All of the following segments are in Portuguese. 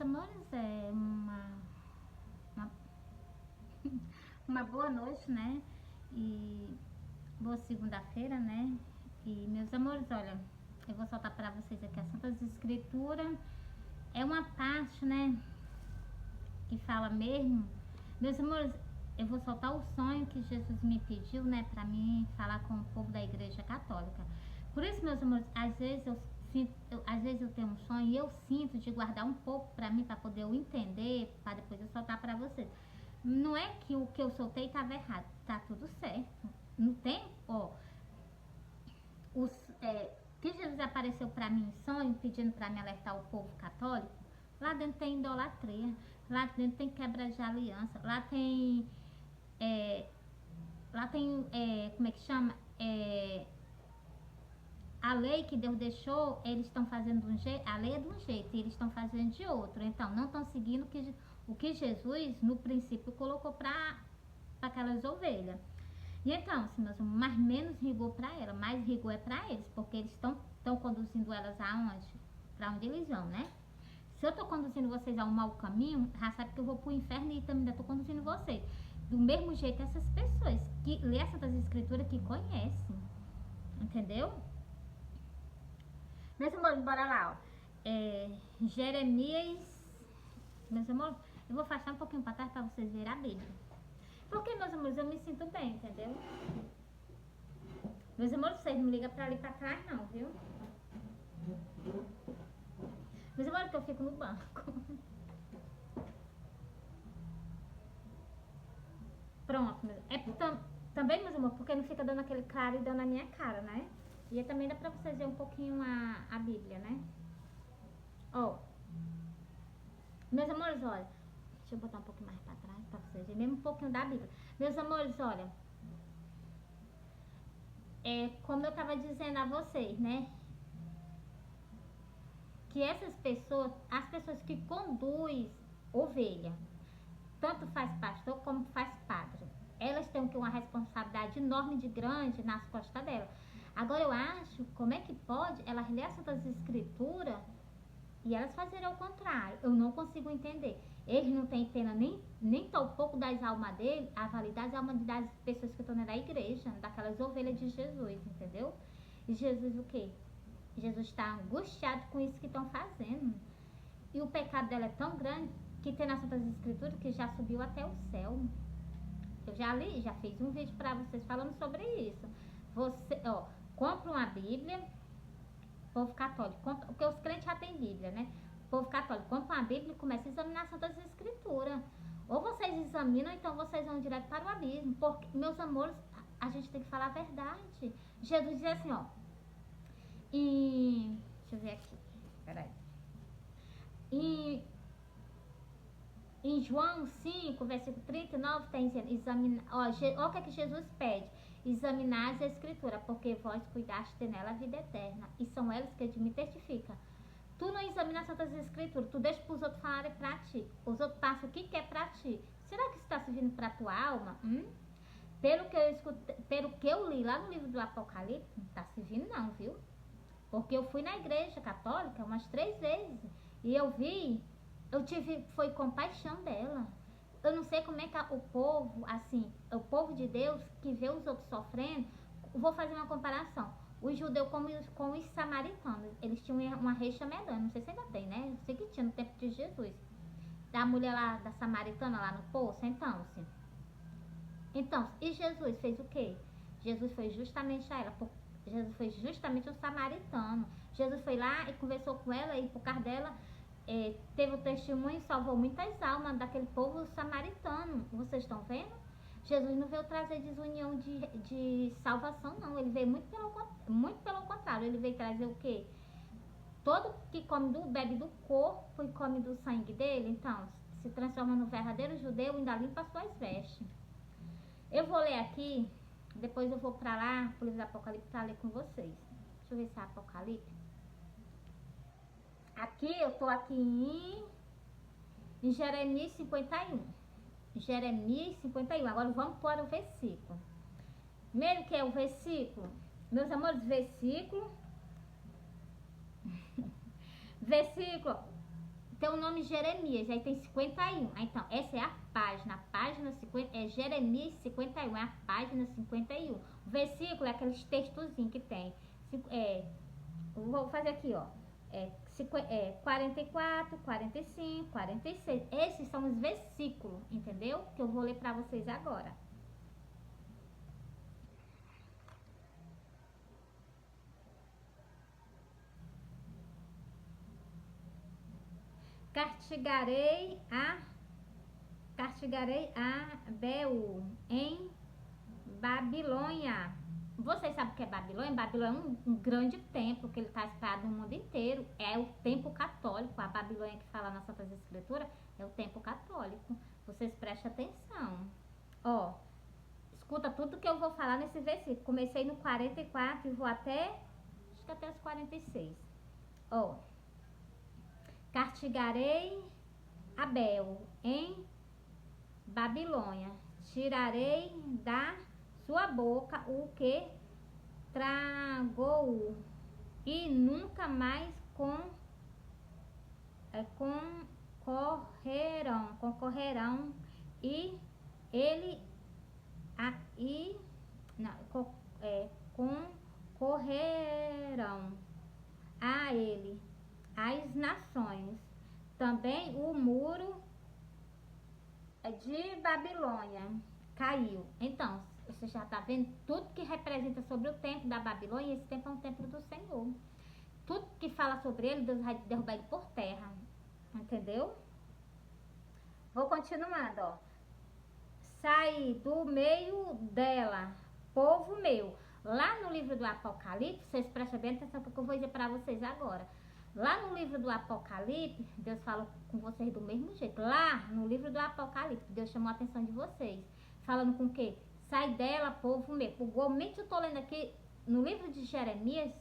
amores, uma, uma boa noite, né? E boa segunda-feira, né? E meus amores, olha, eu vou soltar para vocês aqui as Santas Escrituras. É uma parte, né? Que fala mesmo. Meus amores, eu vou soltar o sonho que Jesus me pediu, né? Para mim falar com o povo da Igreja Católica. Por isso, meus amores, às vezes eu tenho um sonho e eu sinto de guardar um pouco para mim, para poder eu entender, para depois eu soltar para vocês. Não é que o que eu soltei estava errado, tá tudo certo. Não tem, ó, que Jesus apareceu para mim em sonho, pedindo para me alertar o povo católico. Lá dentro tem idolatria, lá dentro tem quebra de aliança, como é que chama? A lei que Deus deixou, eles estão fazendo de um jeito, a lei é de um jeito e eles estão fazendo de outro. Então, não estão seguindo o que Jesus, no princípio, colocou para aquelas ovelhas. E então, assim, mas menos rigor para ela, mais rigor é para eles, porque eles estão conduzindo elas aonde? Para onde eles vão, né? Se eu estou conduzindo vocês a um mau caminho, já sabe que eu vou pro inferno e também ainda estou conduzindo vocês. Do mesmo jeito, essas pessoas que lê as Santas Escrituras, que conhecem, entendeu? Meus amores, bora lá, ó. Jeremias. Meus amores, eu vou afastar um pouquinho para trás para vocês verem a Bíblia. Porque, meus amores, eu me sinto bem, entendeu? Meus amores, vocês não ligam pra ali pra trás, não, viu? Meus amores, que eu fico no banco. Pronto, também, meus amores, porque não fica dando aquele claridão na minha cara, né? E também dá pra vocês verem um pouquinho a Bíblia, né? Ó. Meus amores, olha. Deixa eu botar um pouquinho mais pra trás pra vocês verem mesmo um pouquinho da Bíblia. Meus amores, olha. Como eu tava dizendo a vocês, né? Que essas pessoas, as pessoas que conduzem ovelha, tanto faz pastor como faz padre, elas têm uma responsabilidade enorme de grande nas costas dela. Agora eu acho, como é que pode elas lerem as Santas Escrituras e elas fazerem ao contrário? Eu não consigo entender. Eles não têm pena nem tão pouco das almas dele, a validade das almas das pessoas que estão na igreja, daquelas ovelhas de Jesus, entendeu? E Jesus o quê? Jesus está angustiado com isso que estão fazendo. E o pecado dela é tão grande que tem nas Santas Escrituras que já subiu até o céu. Eu já li, já fiz um vídeo para vocês falando sobre isso. Você, ó, compra uma Bíblia, povo católico, porque os crentes já têm Bíblia, né? O povo católico compra uma Bíblia e começa a examinar as Santas Escrituras. Ou vocês examinam, então vocês vão direto para o abismo. Porque, meus amores, a gente tem que falar a verdade. Jesus diz assim, ó. Deixa eu ver aqui. Peraí. Em João 5, versículo 39, está dizendo, olha o que é que Jesus pede. Examinar as Escrituras, porque vós cuidaste nela a vida eterna. E são elas que me testificam. Tu não examinas Santas Escrituras, tu deixa para os outros falarem para ti. Os outros passam o que quer para ti. Será que isso está servindo para a tua alma? Pelo que eu li lá no livro do Apocalipse, não está servindo não, viu? Porque eu fui na igreja católica umas 3 vezes. E eu vi, foi compaixão dela. Eu não sei como é que o povo, assim, o povo de Deus que vê os outros sofrendo, vou fazer uma comparação. Os judeus com os samaritanos, eles tinham uma rixa medonha, não sei se ainda tem, né? Eu sei que tinha no tempo de Jesus. Da mulher lá, da samaritana lá no poço, então, e Jesus fez o quê? Jesus foi justamente a ela, Jesus foi justamente um samaritano. Jesus foi lá e conversou com ela e por causa dela teve o testemunho e salvou muitas almas daquele povo samaritano. Vocês estão vendo? Jesus não veio trazer desunião de salvação, não. Ele veio muito pelo contrário. Ele veio trazer o quê? Todo que bebe do corpo e come do sangue dele, então, se transforma no verdadeiro judeu, ainda limpa as suas vestes. Eu vou ler aqui, depois eu vou pra lá, pro livro do Apocalipse, pra ler com vocês. Deixa eu ver se é Apocalipse. Aqui, eu tô aqui em Jeremias 51. Jeremias 51. Agora vamos para o versículo. Primeiro que é o versículo. Meus amores, versículo tem o nome Jeremias, aí tem 51. Então, essa é a página 50, é Jeremias 51, é a página 51. O versículo é aqueles textozinhos que tem. Vou fazer aqui, ó. 44, 45, 46. Esses são os versículos, entendeu? Que eu vou ler pra vocês agora. Castigarei a Bel em Babilônia. Vocês sabem o que é Babilônia? Babilônia é um grande templo que ele está espalhado no mundo inteiro. É o templo católico. A Babilônia que fala na Santa Escritura é o templo católico. Vocês prestem atenção. Ó, escuta tudo que eu vou falar nesse versículo. Comecei no 44 e vou até os 46. Ó, castigarei Abel em Babilônia, tirarei da sua boca o que tragou e nunca mais concorrerão e ele concorrerão a ele as nações. Também o muro de Babilônia caiu. Então, você já está vendo tudo que representa sobre o templo da Babilônia. Esse templo é um templo do Senhor. Tudo que fala sobre ele, Deus vai derrubar ele por terra. Entendeu? Vou continuando, ó. Sai do meio dela, povo meu. Lá no livro do Apocalipse, vocês prestem bem atenção porque eu vou dizer para vocês agora. Lá no livro do Apocalipse, Deus fala com vocês do mesmo jeito. Lá no livro do Apocalipse, Deus chamou a atenção de vocês. Falando com o quê? Sai dela, povo meu. Igualmente eu estou lendo aqui no livro de Jeremias,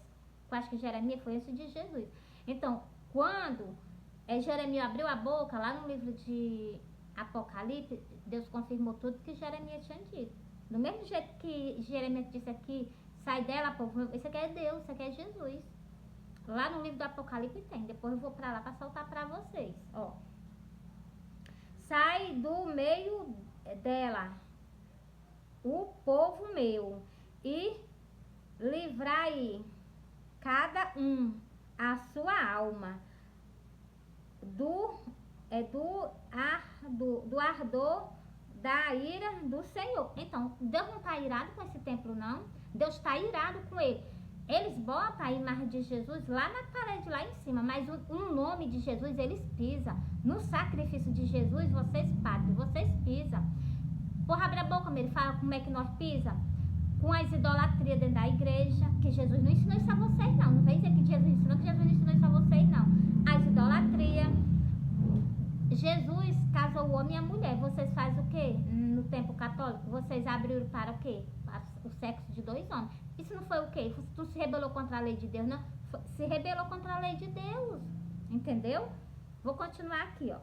eu acho que Jeremias foi esse de Jesus. Então, quando Jeremias abriu a boca, lá no livro de Apocalipse, Deus confirmou tudo que Jeremias tinha dito. Do mesmo jeito que Jeremias disse aqui, sai dela, povo meu. Isso aqui é Deus, isso aqui é Jesus. Lá no livro do Apocalipse tem. Depois eu vou pra lá pra soltar pra vocês. Ó. Sai do meio dela, o povo meu, e livrai cada um a sua alma do ardor da ira do Senhor. Então, Deus não está irado com esse templo, não. Deus está irado com ele. Eles botam a imagem de Jesus lá na parede, lá em cima, mas o nome de Jesus eles pisam. No sacrifício de Jesus, vocês, padres, vocês pisam. Porra, abre a boca, ele fala como é que nós pisa? Com as idolatrias dentro da igreja, que Jesus não ensinou isso a vocês, não. Não vem dizer que Jesus ensinou, que Jesus não ensinou isso a vocês, não. As idolatrias. Jesus casou o homem e a mulher. Vocês fazem o quê? No tempo católico, vocês abriram para o quê? Para o sexo de dois homens. Isso não foi o quê? Tu se rebelou contra a lei de Deus, não? Se rebelou contra a lei de Deus. Entendeu? Vou continuar aqui, ó.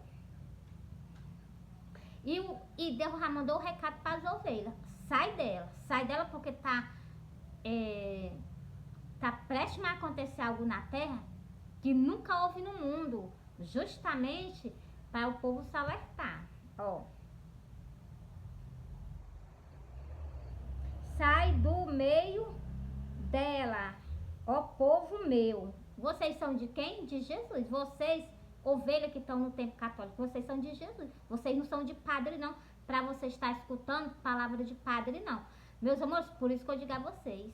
E Deus já mandou o recado para as ovelhas. Sai dela porque tá prestes a acontecer algo na terra que nunca houve no mundo. Justamente para o povo se alertar. Ó. Sai do meio dela, ó povo meu. Vocês são de quem? De Jesus. Vocês, ovelhas que estão no templo católico, vocês são de Jesus. Vocês não são de padre, não. Para você estar escutando palavra de padre, não. Meus amores, por isso que eu digo a vocês.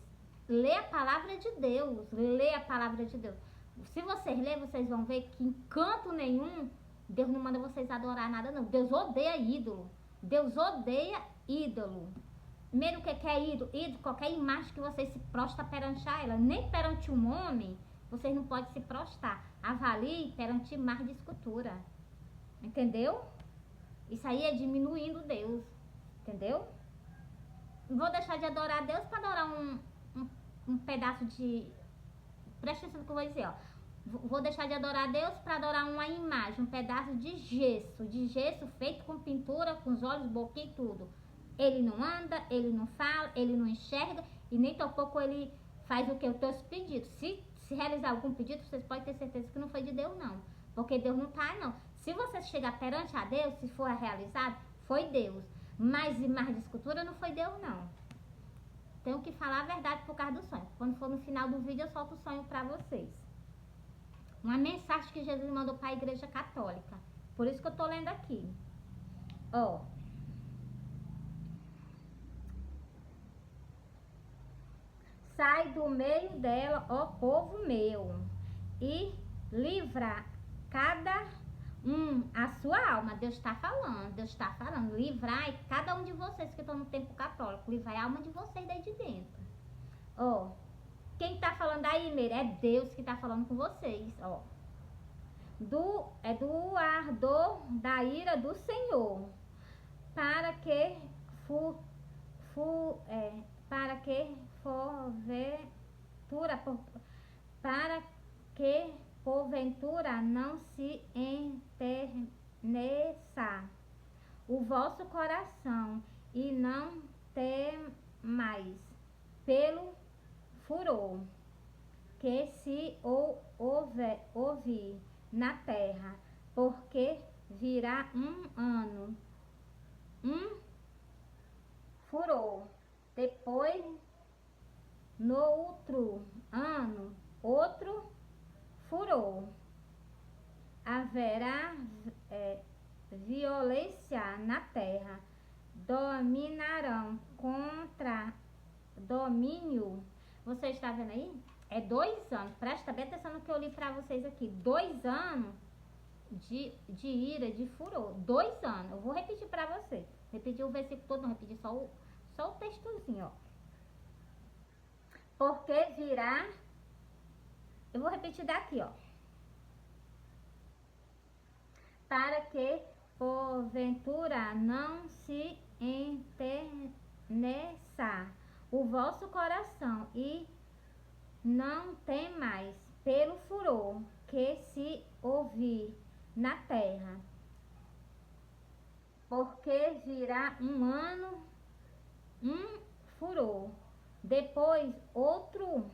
Lê a palavra de Deus. Lê a palavra de Deus. Se vocês lerem, vocês vão ver que em canto nenhum, Deus não manda vocês adorar nada, não. Deus odeia ídolo. Deus odeia ídolo. Primeiro, o que é ídolo? Ídolo, qualquer imagem que vocês se prostra perante ela. Nem perante um homem, vocês não podem se prostrar. Avalie perante imagem de escultura. Entendeu? Isso aí é diminuindo Deus. Entendeu? Vou deixar de adorar a Deus para adorar um pedaço de... Presta atenção no que eu vou dizer, ó. Vou deixar de adorar a Deus para adorar uma imagem, um pedaço de gesso feito com pintura, com os olhos, boquinha e tudo. Ele não anda, ele não fala, ele não enxerga e nem tampouco ele faz o que eu estou pedindo. Se realizar algum pedido, vocês podem ter certeza que não foi de Deus, não. Porque Deus não tá, não. Se você chegar perante a Deus, se for realizado, foi Deus. Mas imagem de escultura não foi Deus, não. Tenho que falar a verdade por causa do sonho. Quando for no final do vídeo, eu solto o sonho pra vocês. Uma mensagem que Jesus mandou para a Igreja Católica. Por isso que eu tô lendo aqui. Ó. Sai do meio dela, ó povo meu, e livra cada a sua alma. Deus está falando, Deus está falando. Livrai cada um de vocês que estão no tempo católico. Livrai a alma de vocês daí de dentro. Ó. Quem tá falando aí, Meire? É Deus que tá falando com vocês, ó. Do ardor da ira do Senhor, para que para que para que porventura não se enterneça o vosso coração e não temais pelo furor que se ouvir na terra, porque virá um furor, depois no outro ano, outro furor. Haverá violência na terra, dominarão contra domínio. Você está vendo aí? É 2 anos. Presta bem atenção no que eu li pra vocês aqui. 2 anos de ira, de furor. 2 anos. Eu vou repetir pra vocês. Repetir o versículo todo, não repetir só o textozinho, ó. Porque virá... Eu vou repetir daqui, ó. Para que porventura não se enterneça o vosso coração e não tem mais pelo furor que se ouvir na terra, porque virá um furor, depois outro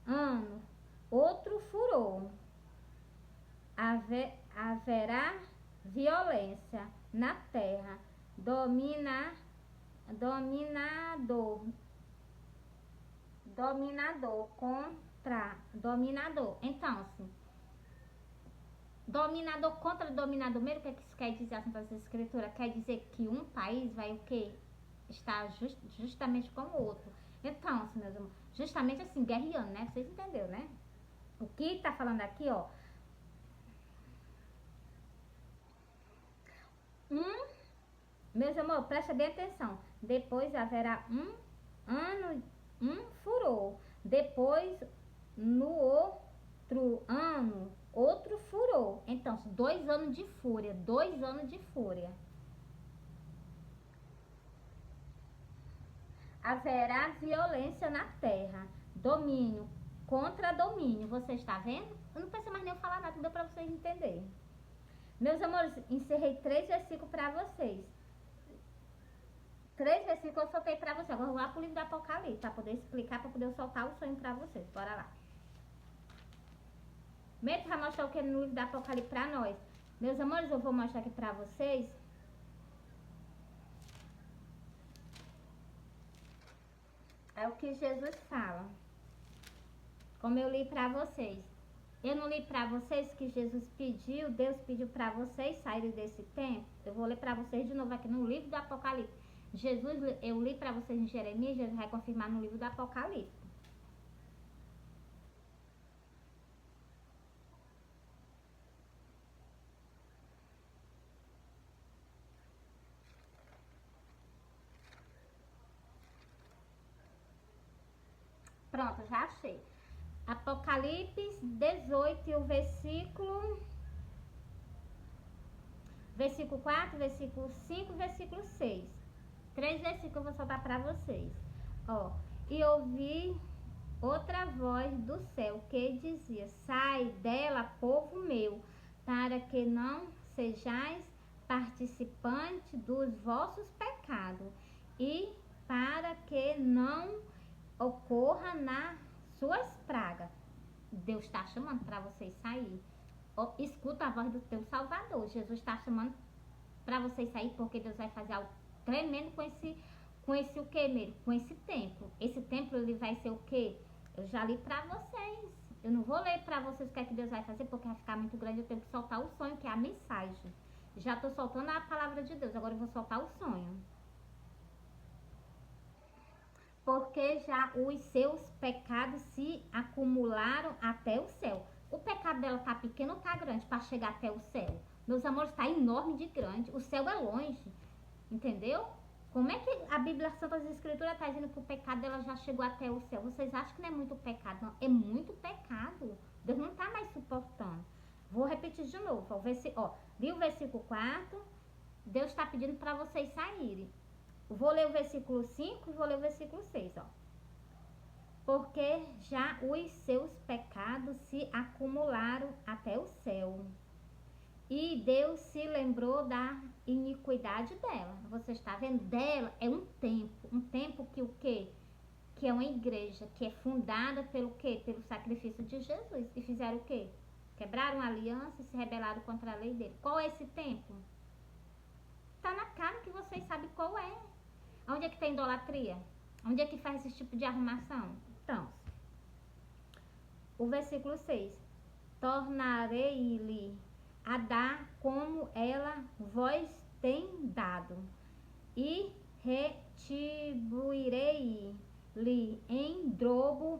ano, outro furor. Haverá violência na terra, dominador contra dominador. Então, assim, dominador contra dominador, mesmo que isso quer dizer assim, essa escritura, quer dizer que um país vai o quê? Estar justamente com o outro. Então, assim, meus irmãos, justamente assim, guerreando, né? Vocês entenderam, né? O que tá falando aqui, ó. Meus amores, presta bem atenção. Depois haverá um furor. Depois, no outro ano, outro furor. Então, 2 anos de fúria. 2 anos de fúria. Haverá violência na terra. Domínio contra domínio. Você está vendo? Eu não preciso mais nem falar nada, deu pra vocês entenderem. Meus amores, encerrei 3 versículos pra vocês. 3 versículos eu soltei pra vocês. Agora vou lá pro livro do Apocalipse, pra poder explicar, pra poder eu soltar o sonho pra vocês. Bora lá. Mesmo pra mostrar o que é no livro do Apocalipse pra nós. Meus amores, eu vou mostrar aqui pra vocês. É o que Jesus fala. Como eu li pra vocês. Eu não li pra vocês que Jesus pediu, Deus pediu pra vocês saírem desse tempo? Eu vou ler pra vocês de novo aqui no livro do Apocalipse. Jesus, eu li pra vocês em Jeremias, Jesus vai confirmar no livro do Apocalipse. Pronto, já achei. Apocalipse 18 e o versículo 4, versículo 5, versículo 6. 3 versículos eu vou soltar pra vocês. Ó, e ouvi outra voz do céu que dizia: sai dela, povo meu, para que não sejais participante dos vossos pecados, e para que não ocorra na suas pragas. Deus está chamando para vocês sair. Ó, escuta a voz do teu Salvador. Jesus está chamando para vocês sair, porque Deus vai fazer algo tremendo com esse o que mesmo? Com esse templo. Esse templo, ele vai ser o quê? Eu já li para vocês. Eu não vou ler para vocês o que é que Deus vai fazer, porque vai ficar muito grande. Eu tenho que soltar o sonho, que é a mensagem. Já estou soltando a palavra de Deus, agora eu vou soltar o sonho. Porque já os seus pecados se acumularam até o céu. O pecado dela tá pequeno ou tá grande para chegar até o céu? Meus amores, tá enorme de grande. O céu é longe, entendeu? Como é que a Bíblia Santa das Escrituras está dizendo que o pecado dela já chegou até o céu? Vocês acham que não é muito pecado? Não, é muito pecado. Deus não está mais suportando. Vou repetir de novo. Li o versículo 4. Deus está pedindo para vocês saírem. Vou ler o versículo 5 e vou ler o versículo 6. Porque já os seus pecados se acumularam até o céu. E Deus se lembrou da iniquidade dela. Você está vendo? Dela é um tempo que o quê? Que é uma igreja que é fundada pelo quê? Pelo sacrifício de Jesus. E fizeram o quê? Quebraram a aliança e se rebelaram contra a lei dele. Qual é esse tempo? Está na cara que vocês sabem qual é. Onde é que tem idolatria? Onde é que faz esse tipo de arrumação? Então, o versículo 6. Tornarei-lhe a dar como ela vós tem dado, e retribuirei-lhe em dobro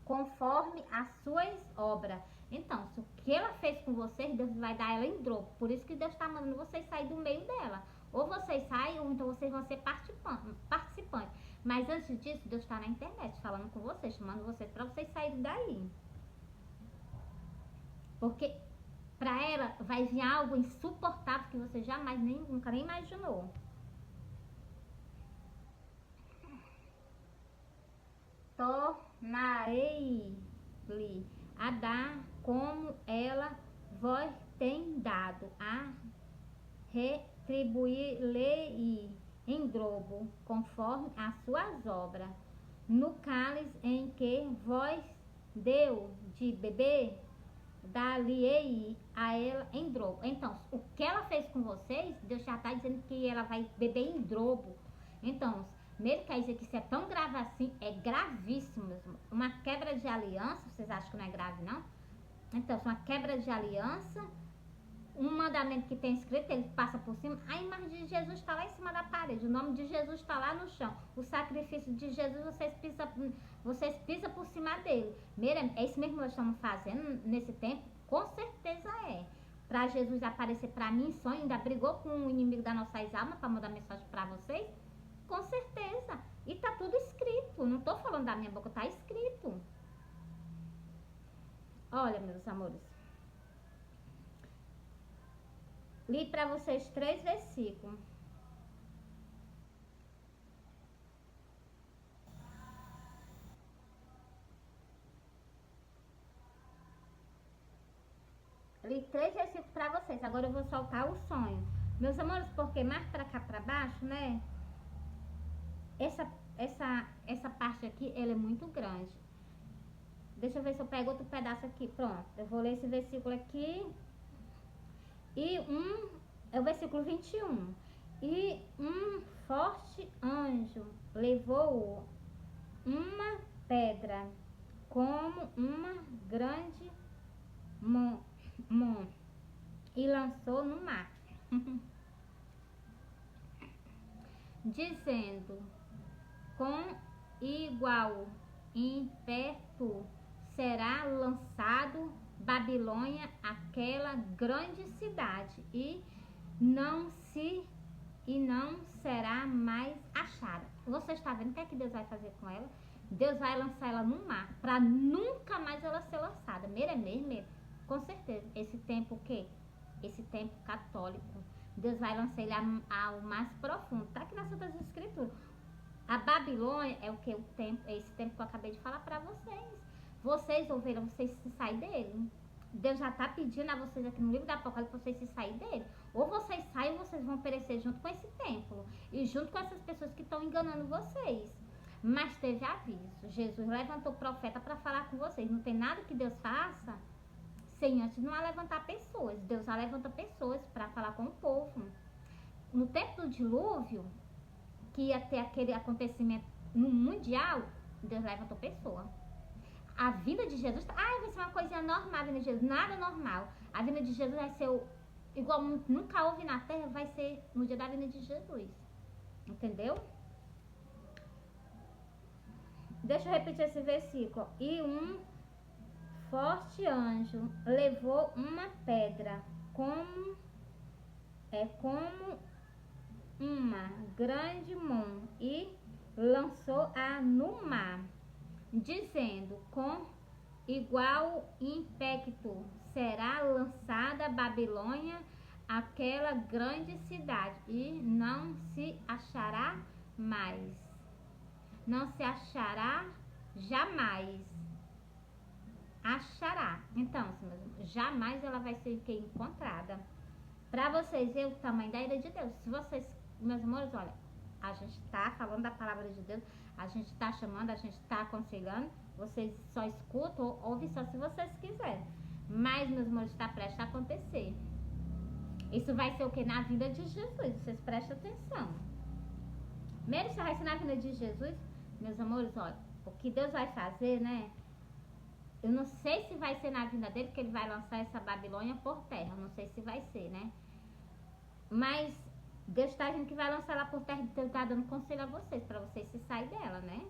conforme as suas obras. Então, se o que ela fez com vocês, Deus vai dar ela em dobro. Por isso que Deus está mandando vocês sair do meio dela. Ou vocês saem, ou então vocês vão ser participantes. Mas antes disso, Deus está na internet falando com vocês, chamando vocês para vocês saírem daí. Porque para ela vai vir algo insuportável que você jamais, nunca nem imaginou. Tornarei-lhe a dar como ela vós tem dado, a retribuir-lhe em dobro, conforme as suas obras. No cálice em que vós deu de beber, dar-lhe-ei a ela em dobro. Então, o que ela fez com vocês, Deus já está dizendo que ela vai beber em dobro. Então, mesmo quer dizer que isso é tão grave assim, é gravíssimo mesmo. Uma quebra de aliança, vocês acham que não é grave, não? Então, uma quebra de aliança, um mandamento que tem escrito, ele passa por cima, a imagem de Jesus está lá em cima da parede, o nome de Jesus está lá no chão, o sacrifício de Jesus, vocês pisam por cima dele. Miriam, é isso mesmo que nós estamos fazendo nesse tempo? Com certeza é. Para Jesus aparecer para mim em sonho, ainda brigou com o inimigo das nossas almas para mandar mensagem para vocês? Com certeza. E tá tudo escrito, não estou falando da minha boca, tá escrito. Olha, meus amores, li para vocês 3 versículos. Li 3 versículos para vocês. Agora eu vou soltar o sonho. Meus amores, porque mais para cá para baixo, né? Essa parte aqui, ela é muito grande. Deixa eu ver se eu pego outro pedaço aqui. Pronto, eu vou ler esse versículo aqui. É o versículo 21. E um forte anjo levou uma pedra como uma grande mão e lançou no mar, dizendo: com igual ímpeto será lançado Babilônia, aquela grande cidade, e não será mais achada. Você está vendo o que é que Deus vai fazer com ela? Deus vai lançar ela no mar, para nunca mais ela ser lançada. Mesmo, com certeza. Esse tempo o quê? Esse tempo católico. Deus vai lançar ele ao mais profundo. Está aqui nas Santas Escrituras. A Babilônia é o que? É esse tempo que eu acabei de falar para vocês. Vocês ouviram, vocês se saem dele. Deus já está pedindo a vocês aqui no livro da Apocalipse, vocês se saem dele. Ou vocês saem ou vocês vão perecer junto com esse templo. E junto com essas pessoas que estão enganando vocês. Mas teve aviso. Jesus levantou profeta para falar com vocês. Não tem nada que Deus faça sem antes não levantar pessoas. Deus levanta pessoas para falar com o povo. No tempo do dilúvio, que ia ter aquele acontecimento no mundial, Deus levantou pessoa. A vinda de Jesus, vai ser uma coisinha normal a vinda de Jesus. Nada normal. A vinda de Jesus vai ser igual nunca houve na terra, vai ser no dia da vinda de Jesus. Entendeu? Deixa eu repetir esse versículo. E um forte anjo levou uma pedra como uma grande mão e lançou-a no mar, dizendo: com igual impacto será lançada a Babilônia, aquela grande cidade, e não se achará mais. Não se achará jamais. Achará. Então, jamais ela vai ser encontrada. Para vocês verem o tamanho da ira de Deus. Se vocês, meus amores, olha, a gente está falando da palavra de Deus, a gente está chamando, a gente está aconselhando, vocês só escutam ou ouvem só se vocês quiserem. Mas, meus amores, está prestes a acontecer. Isso vai ser o que? Na vinda de Jesus, vocês prestem atenção. Primeiro, isso vai ser na vinda de Jesus, meus amores, olha, o que Deus vai fazer, né? Eu não sei se vai ser na vinda dele, que ele vai lançar essa Babilônia por terra. Eu não sei se vai ser, né? Mas Deus está dizendo que vai lançar ela por terra. Deus está dando conselho a vocês, para vocês se saírem dela, né?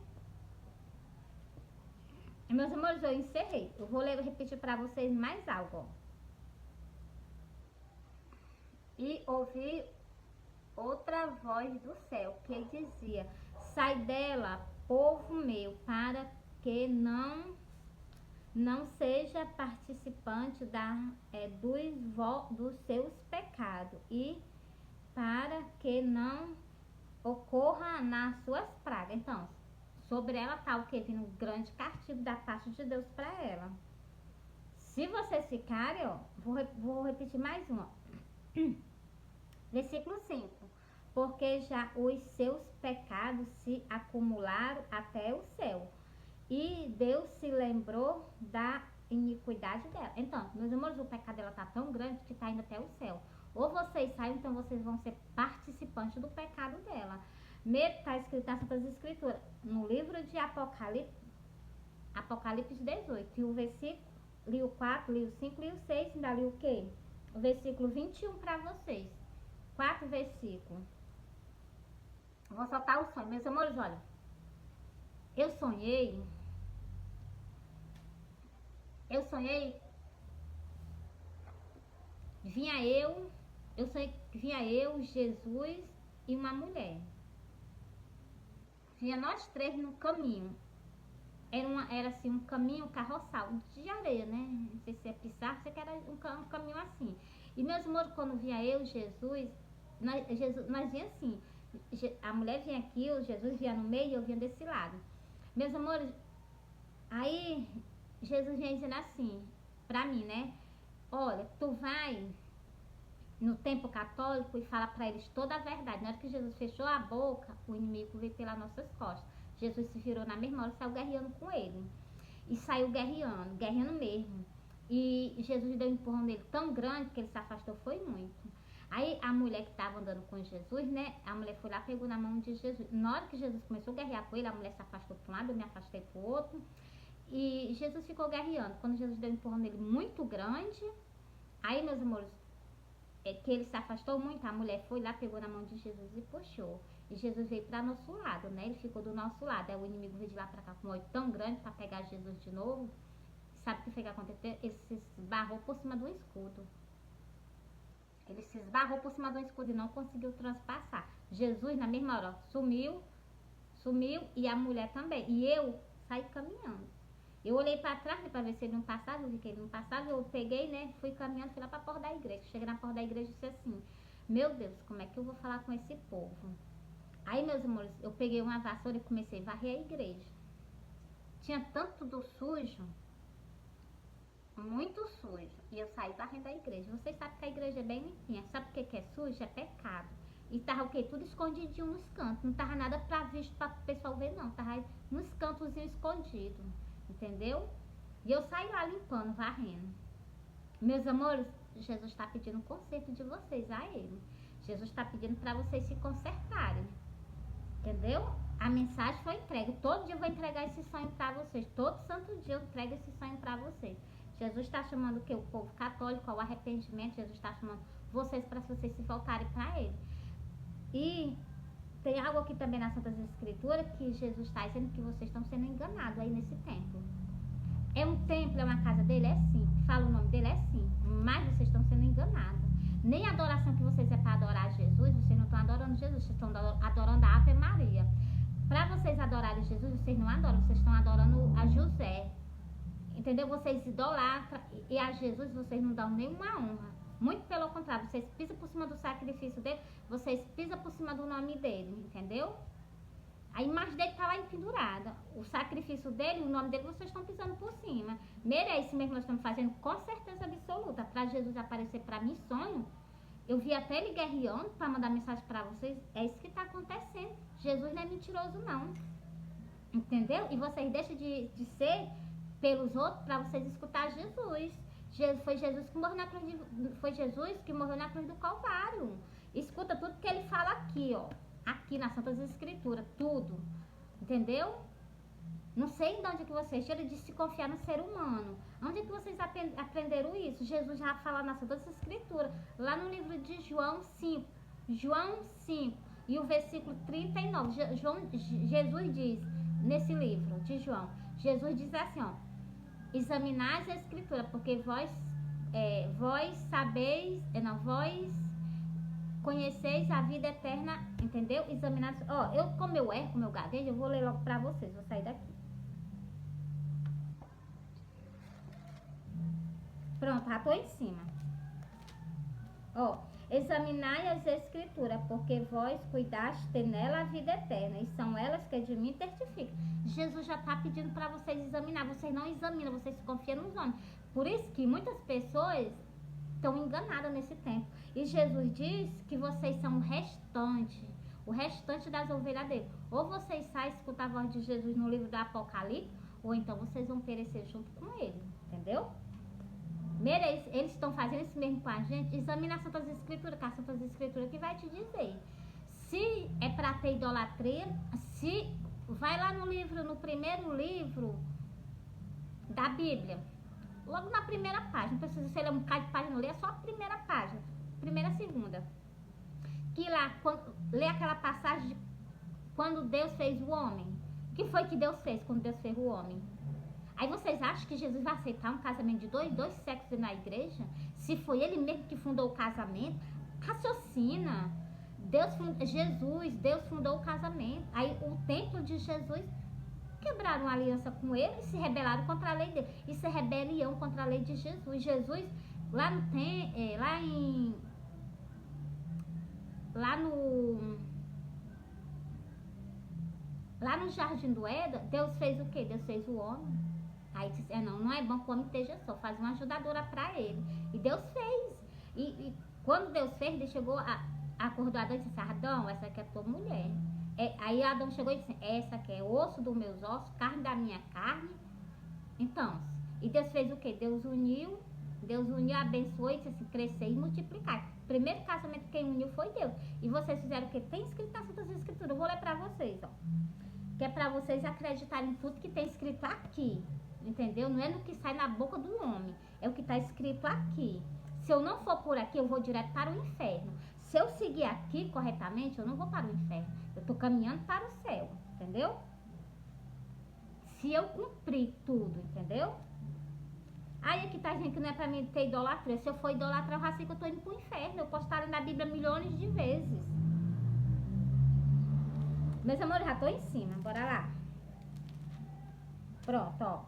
E, meus amores, eu encerrei. Eu vou repetir para vocês mais algo, ó. E ouvi outra voz do céu que dizia: sai dela, povo meu, para que não seja participante dos seus pecados, e para que não ocorra nas suas pragas. Então, sobre ela está o que? Vindo um grande castigo da parte de Deus para ela. Se vocês ficarem, ó, vou repetir mais uma. Versículo 5. Porque já os seus pecados se acumularam até o céu, e Deus se lembrou da iniquidade dela. Então, meus amores, o pecado dela tá tão grande que tá indo até o céu. Ou vocês saem, então vocês vão ser participantes do pecado dela. Mesmo tá escrito nas Santas Escrituras, no livro de Apocalipse 18. E o versículo, li o 4, li o 5, li o 6, ainda li o quê? O versículo 21 para vocês. 4 versículos. Vou soltar o sonho. Meus amores, olha, eu sonhei, vinha eu, Jesus e uma mulher. Vinha nós três no caminho. Era assim, um caminho carroçal de areia, né? Não sei se é pisar, sei que era um caminho assim. E meus amores, quando vinha eu, Jesus, nós vinha assim. A mulher vinha aqui, o Jesus vinha no meio e eu vinha desse lado. Meus amores, aí Jesus vem dizendo assim pra mim, né? Olha, tu vai no templo católico e fala pra eles toda a verdade. Na hora que Jesus fechou a boca, o inimigo veio pelas nossas costas. Jesus se virou na mesma hora e saiu guerreando com ele. E saiu guerreando mesmo. E Jesus deu um empurrão nele tão grande que ele se afastou, foi muito. Aí a mulher que estava andando com Jesus, né? A mulher foi lá, pegou na mão de Jesus. Na hora que Jesus começou a guerrear com ele, a mulher se afastou para um lado, eu me afastei para o outro. E Jesus ficou guerreando. Quando Jesus deu um empurrão nele muito grande, aí, meus amores, que ele se afastou muito, a mulher foi lá, pegou na mão de Jesus e puxou. E Jesus veio para nosso lado, né? Ele ficou do nosso lado. Aí o inimigo veio de lá para cá com um olho tão grande para pegar Jesus de novo. Sabe o que foi que aconteceu? Ele se esbarrou por cima do escudo. Ele se esbarrou por cima do escudo e não conseguiu transpassar. Jesus, na mesma hora, sumiu e a mulher também. E eu saí caminhando. Eu olhei para trás, né, para ver se ele não passava, eu vi que ele não passava. Eu peguei, né, fui caminhando, fui lá para a porta da igreja. Cheguei na porta da igreja e disse assim: meu Deus, como é que eu vou falar com esse povo? Aí, meus amores, eu peguei uma vassoura e comecei a varrer a igreja. Tinha tanto do sujo, muito sujo. E eu saí varrendo a igreja. Vocês sabem que a igreja é bem limpinha. Sabe o que é sujo? É pecado. E tava o quê? Tudo escondidinho nos cantos. Não tava nada pra visto pra o pessoal ver, não. Tava nos cantozinhos escondidos. Entendeu? E eu saí lá limpando, varrendo. Meus amores, Jesus está pedindo um conserto de vocês a Ele. Jesus está pedindo para vocês se consertarem. Entendeu? A mensagem foi entregue. Todo dia eu vou entregar esse sonho para vocês. Todo santo dia eu entrego esse sonho para vocês. Jesus está chamando o quê? O povo católico ao arrependimento. Jesus está chamando vocês para vocês se voltarem para Ele. E tem algo aqui também nas Santas Escrituras que Jesus está dizendo que vocês estão sendo enganados aí nesse templo. É um templo, é uma casa dele? É sim. Fala o nome dele? É sim. Mas vocês estão sendo enganados. Nem a adoração que vocês é para adorar Jesus, vocês não estão adorando Jesus, vocês estão adorando a Ave Maria. Para vocês adorarem Jesus, vocês não adoram, vocês estão adorando a José. Entendeu? Vocês idolatram e a Jesus vocês não dão nenhuma honra. Muito pelo contrário, vocês pisam por cima do sacrifício dele, vocês pisam por cima do nome dele, entendeu? A imagem dele está lá empendurada. O sacrifício dele, o nome dele, vocês estão pisando por cima. É isso mesmo que nós estamos fazendo, com certeza absoluta. Para Jesus aparecer para mim, sonho. Eu vi até ele guerreando para mandar mensagem para vocês. É isso que está acontecendo. Jesus não é mentiroso, não. Entendeu? E vocês deixam de ser pelos outros para vocês escutar Jesus. Foi Jesus que morreu na cruz foi Jesus que morreu na cruz do Calvário. Escuta tudo que ele fala aqui, ó. Aqui nas Santas Escrituras, tudo. Entendeu? Não sei de onde que vocês tiram de se confiar no ser humano. Onde é que vocês aprenderam isso? Jesus já fala nas Santas Escrituras, lá no livro de João 5. João 5 e o versículo 39. Jesus diz, nesse livro de João, Jesus diz assim, ó. Examinai a Escritura, porque vós sabeis, vós conheceis a vida eterna, entendeu? Examinar, ó, como eu gaguejo, eu vou ler logo pra vocês, vou sair daqui. Pronto, já tô em cima. Ó, examinai as Escrituras, porque vós cuidaste ter nela a vida eterna, e são elas que de mim testificam. Jesus já tá pedindo para vocês examinar, vocês não examinam, vocês confiam nos homens. Por isso que muitas pessoas estão enganadas nesse tempo. E Jesus diz que vocês são o restante das ovelhas dele. Ou vocês saem escutar a voz de Jesus no livro do Apocalipse, ou então vocês vão perecer junto com ele, entendeu? Eles estão fazendo isso mesmo com a gente. Examina as Santas Escrituras, que a Santas Escrituras que vai te dizer. Se é para ter idolatria, se vai lá no primeiro livro da Bíblia, logo na primeira página, não precisa ser um bocado de página, ler só a primeira página, primeira, segunda. Que lá, lê aquela passagem de quando Deus fez o homem. O que foi que Deus fez quando Deus fez o homem? Aí vocês acham que Jesus vai aceitar um casamento de dois sexos na igreja? Se foi ele mesmo que fundou o casamento, raciocina. Deus fundou o casamento. Aí o templo de Jesus quebraram a aliança com ele e se rebelaram contra a lei dele. Isso é rebelião contra a lei de Jesus. Jesus, lá no Jardim do Éden, Deus fez o quê? Deus fez o homem. Aí disse, não é bom que o homem esteja só, faz uma ajudadora para ele. E Deus fez. E quando Deus fez, ele chegou, acordou Adão e disse, Adão, essa aqui é tua mulher. Aí Adão chegou e disse, essa aqui é osso dos meus ossos, carne da minha carne. Então, e Deus fez o quê? Deus uniu, abençoou e disse assim, crescer e multiplicar. O primeiro casamento que quem uniu foi Deus. E vocês fizeram o quê? Tem escrito nas Santas Escrituras. Eu vou ler para vocês, ó. Que é para vocês acreditarem em tudo que tem escrito aqui. Entendeu? Não é no que sai na boca do homem. É o que está escrito aqui. Se eu não for por aqui, eu vou direto para o inferno. Se eu seguir aqui corretamente, eu não vou para o inferno. Eu estou caminhando para o céu. Entendeu? Se eu cumprir tudo, entendeu? Aí aqui tá dizendo que não é pra mim ter idolatria. Se eu for idolatrar, eu já sei que eu tô indo pro inferno. Eu posso estar lendo a Bíblia milhões de vezes. Meus amores, já tô em cima. Bora lá. Pronto, ó.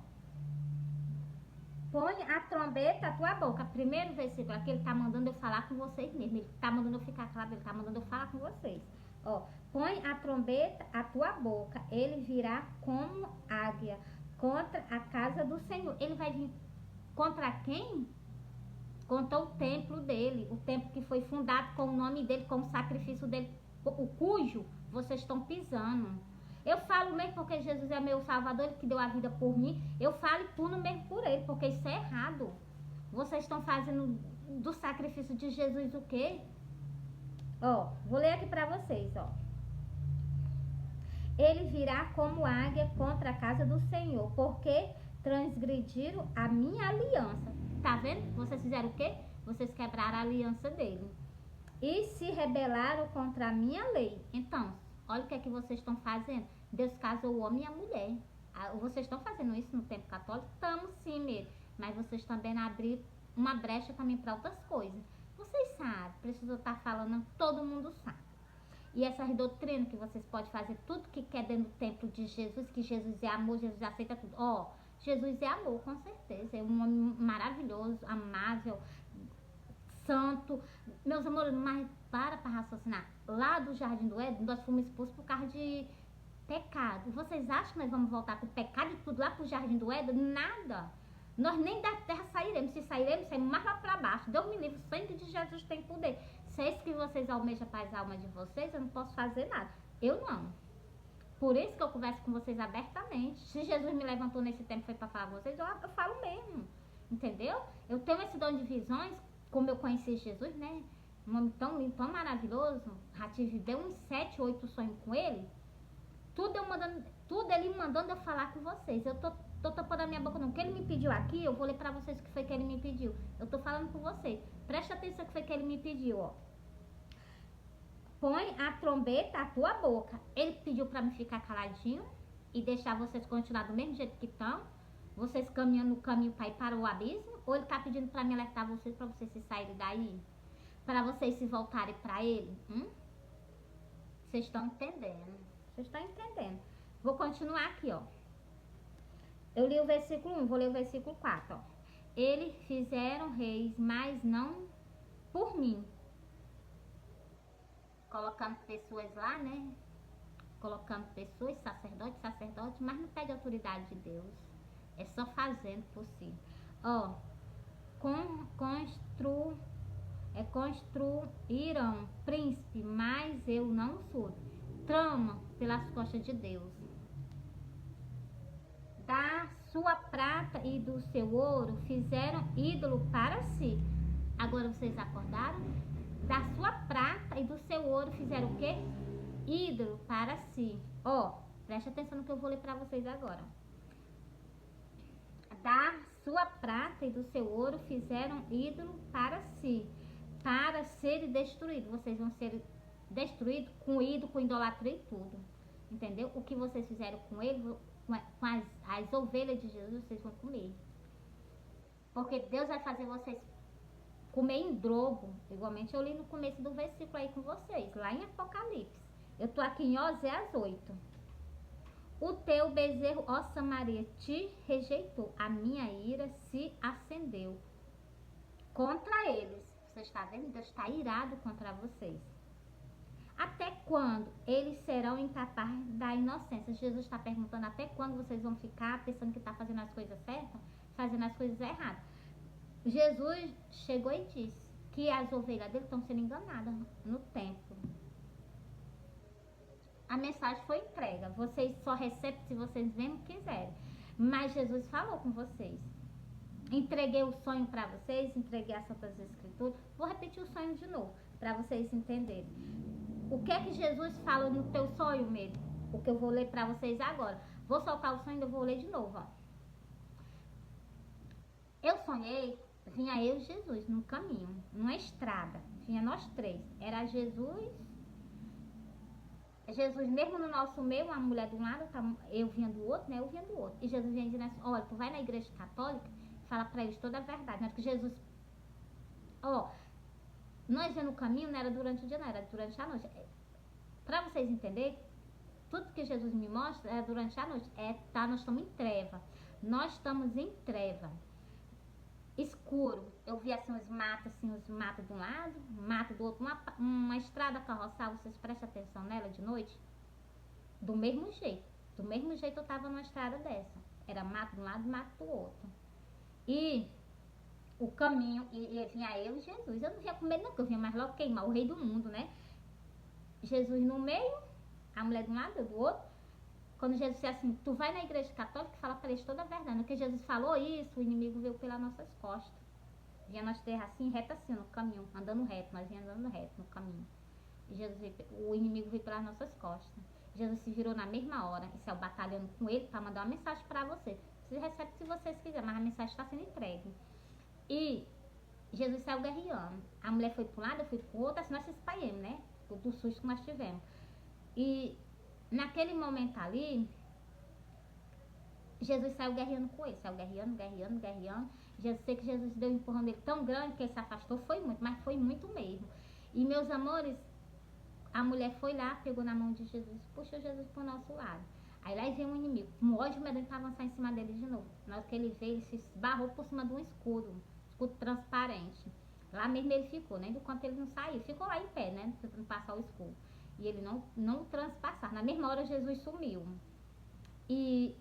Põe a trombeta à tua boca. Primeiro versículo aqui, ele tá mandando eu falar com vocês mesmo. Ele tá mandando eu ficar calado, ele tá mandando eu falar com vocês. Ó, põe a trombeta à tua boca. Ele virá como águia contra a casa do Senhor. Ele vai vir contra quem? contra o templo dele, o templo que foi fundado com o nome dele, com o sacrifício dele, o cujo vocês estão pisando. Eu falo mesmo porque Jesus é meu salvador, ele que deu a vida por mim, eu falo e puno mesmo por ele, porque isso é errado. Vocês estão fazendo do sacrifício de Jesus o quê? Ó, vou ler aqui pra vocês, ó. Ele virá como águia contra a casa do Senhor, porque transgrediram a minha aliança. Tá vendo? Vocês fizeram o quê? Vocês quebraram a aliança dele. E se rebelaram contra a minha lei. Então, olha o que é que vocês estão fazendo. Deus casou o homem e a mulher. Vocês estão fazendo isso no tempo católico? Estamos sim mesmo. Mas vocês também abriram uma brecha também para outras coisas. Vocês sabem, precisou estar falando, todo mundo sabe. E essas doutrinas que vocês podem fazer tudo que quer dentro do templo de Jesus, que Jesus é amor, Jesus aceita tudo. Ó, Jesus é amor, com certeza. É um homem maravilhoso, amável, santo. Meus amores, mas para raciocinar. Lá do Jardim do Éden, nós fomos expulsos por causa de pecado. Vocês acham que nós vamos voltar com pecado e tudo lá pro Jardim do Éden? Nada. Nós nem da terra sairemos. Se sairemos, saímos mais lá para baixo. Deus me livre, o sangue de Jesus tem poder. Se é isso que vocês almejam para as almas de vocês, eu não posso fazer nada. Eu não. Por isso que eu converso com vocês abertamente. Se Jesus me levantou nesse tempo foi para falar com vocês, eu falo mesmo. Entendeu? Eu tenho esse dom de visões, como eu conheci Jesus, né? Um homem tão lindo, tão maravilhoso. Já tive deu uns 7, 8 sonhos com ele. Tudo ele mandando eu falar com vocês. Eu tô tapando a minha boca não. O que ele me pediu aqui, eu vou ler pra vocês o que foi que ele me pediu. Eu tô falando com vocês. Presta atenção o que foi que ele me pediu, ó. Põe a trombeta à tua boca. Ele pediu pra me ficar caladinho e deixar vocês continuar do mesmo jeito que estão. Vocês caminhando no caminho para ir para o abismo. Ou ele tá pedindo pra me alertar vocês pra vocês se saírem daí? Pra vocês se voltarem pra ele? Vocês estão entendendo? Vocês estão entendendo? Vou continuar aqui, ó. Eu li o versículo 1, vou ler o versículo 4, ó. Eles fizeram reis, mas não por mim. Colocando pessoas lá, né? Colocando pessoas, sacerdotes, mas não pede autoridade de Deus. É só fazendo por si. Ó, construíram príncipe, mas eu não sou. Trama pelas costas de Deus. Da sua prata e do seu ouro fizeram ídolo para si. Agora vocês acordaram? Da sua prata e do seu ouro fizeram o quê? Ídolo para si. Ó, preste atenção no que eu vou ler para vocês agora. Da sua prata e do seu ouro fizeram ídolo para si, para serem destruídos. Vocês vão ser destruídos com ídolo, com idolatria e tudo. Entendeu? O que vocês fizeram com ele, com as ovelhas de Jesus, vocês vão comer. Porque Deus vai fazer vocês comer em drobo. Igualmente eu li no começo do versículo aí com vocês, lá em Apocalipse. Eu tô aqui em Oséias 8. O teu bezerro, ó Samaria, te rejeitou. A minha ira se acendeu contra eles. Você está vendo? Deus está irado contra vocês. Até quando eles serão incapazes da inocência? Jesus está perguntando até quando vocês vão ficar pensando que está fazendo as coisas certas, fazendo as coisas erradas. Jesus chegou e disse que as ovelhas dele estão sendo enganadas no templo. A mensagem foi entregue. Vocês só recebem se vocês mesmo quiserem. Mas Jesus falou com vocês. Entreguei o sonho para vocês, entreguei as Santas Escrituras. Vou repetir o sonho de novo, para vocês entenderem. O que é que Jesus falou no teu sonho mesmo? O que eu vou ler para vocês agora. Vou soltar o sonho e eu vou ler de novo, ó. Eu sonhei, vinha eu e Jesus num caminho, numa estrada. Vinha nós três. Era Jesus mesmo no nosso meio, uma mulher de um lado, eu vinha do outro, né? Eu vinha do outro. E Jesus vinha dizendo assim, olha, tu vai na igreja católica, fala para eles toda a verdade. Não é que Jesus... nós ia no caminho, não era durante o dia, não, era durante a noite. Para vocês entenderem, tudo que Jesus me mostra é durante a noite. Nós estamos em treva. Nós estamos em treva. Escuro. Eu vi assim os matos de um lado, mato do outro, uma estrada carroçal, vocês prestem atenção nela de noite? Do mesmo jeito eu tava numa estrada dessa. Era mato de um lado e mato do outro. E o caminho, e vinha eu e Jesus. Eu não vinha com medo não, porque eu vinha mais logo queimar o rei do mundo, né? Jesus no meio, a mulher de um lado, eu do outro. Quando Jesus disse assim, tu vai na igreja católica e fala para eles toda a verdade. Porque Jesus falou isso, o inimigo veio pelas nossas costas. Vinha nós terra assim, reta assim, no caminho, andando reto, nós vinha andando reto no caminho. E Jesus veio, o inimigo veio pelas nossas costas. Jesus se virou na mesma hora e saiu batalhando com ele para mandar uma mensagem para você. Vocês recebem se vocês quiserem, mas a mensagem está sendo entregue. E Jesus saiu guerreando. A mulher foi para um lado, eu fui para o outro, assim nós se espalhamos, né? Do susto que nós tivemos. E naquele momento ali, Jesus saiu guerreando com ele, saiu guerreando. Sei que Jesus deu um empurrão dele tão grande que ele se afastou, foi muito, mas foi muito mesmo. E meus amores, a mulher foi lá, pegou na mão de Jesus, puxou Jesus pro nosso lado. Aí lá veio um inimigo, com ódio medonho para avançar em cima dele de novo. Na hora que ele veio, ele se esbarrou por cima de um escudo transparente. Lá mesmo ele ficou, né? Enquanto ele não saiu, ficou lá em pé, né? Tentando passar o escudo. E ele não transpassar. Na mesma hora Jesus sumiu. E